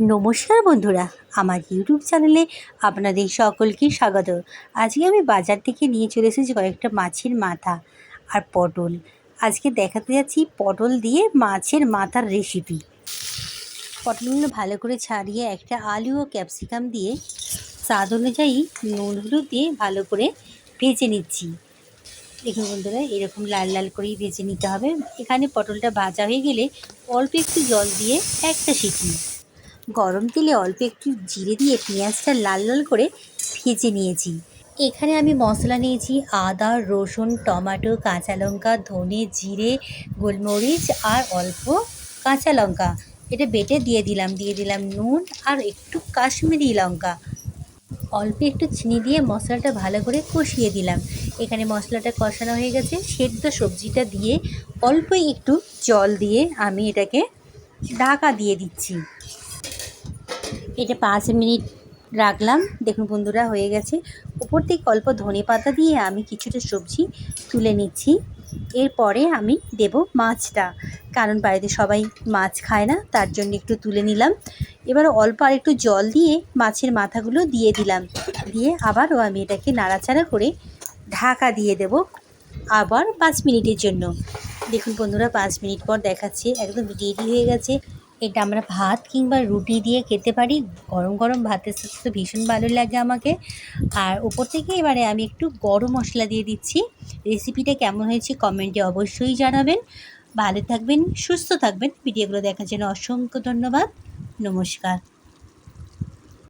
নমস্কার বন্ধুরা, আমার ইউটিউব চ্যানেলে আপনাদের সকলকে স্বাগত। আজকে আমি বাজার থেকে নিয়ে চলে এসেছি কয়েকটা মাছের মাথা আর পটল। আজকে দেখাতে যাচ্ছি পটল দিয়ে মাছের মাথার রেসিপি। পটলগুলো ভালো করে ছাড়িয়ে একটা আলু ও ক্যাপসিকাম দিয়ে স্বাদ অনুযায়ী নুন হলুদ দিয়ে ভালো করে ভেজে নিচ্ছি। দেখুন বন্ধুরা, এরকম লাল লাল করেই ভেজে নিতে হবে। এখানে পটলটা ভাজা হয়ে গেলে অল্প একটু জল দিয়ে একটা সিটি, গরম তেলে অল্প একটু জিরে দিয়ে পেঁয়াজটা লাল লাল করে ভেজে নিয়েছি। এখানে আমি মশলা নিয়েছি আদা, রসুন, টমেটো, কাঁচা লঙ্কা, ধনে, জিরে, গোলমরিচ আর অল্প কাঁচা লঙ্কা। এটা বেটে দিয়ে দিলাম নুন আর একটু কাশ্মীরি লঙ্কা, অল্প একটু চিনি দিয়ে মশলাটা ভালো করে কষিয়ে দিলাম। এখানে মশলাটা কষানো হয়ে গেছে, সেদ্ধ সবজিটা দিয়ে অল্প একটু জল দিয়ে আমি এটাকে ঢাকা দিয়ে দিচ্ছি। এটা 5 মিনিট রাখলাম। দেখুন বন্ধুরা, হয়ে গেছে। উপর থেকে অল্প ধনে পাতা দিয়ে আমি কিছুটা সবজি তুলে নিচ্ছি। এরপরে আমি দেব মাছটা, কারণ বাড়িতে সবাই মাছ খায় না, তার জন্য একটু তুলে নিলাম। এবার অল্প আর একটু জল দিয়ে মাছের মাথাগুলো দিয়ে দিলাম, দিয়ে আবারও আমি এটাকে নাড়াচাড়া করে ঢাকা দিয়ে দেব আবার 5 মিনিটের জন্য। দেখুন বন্ধুরা, 5 মিনিট পর দেখাচ্ছি, একদম রেডি হয়ে গেছে। এটা আমরা ভাত কিংবা রুটি দিয়ে খেতে পারি। গরম গরম ভাতের সাথে তো ভীষণ ভালো লাগে আমাকে। আর উপর থেকে এবারে আমি একটু গরম মশলা দিয়ে দিচ্ছি। রেসিপিটা কেমন হয়েছে কমেন্টে অবশ্যই জানাবেন। ভালো থাকবেন, সুস্থ থাকবেন। ভিডিওগুলো দেখার জন্য অসংখ্য ধন্যবাদ। নমস্কার।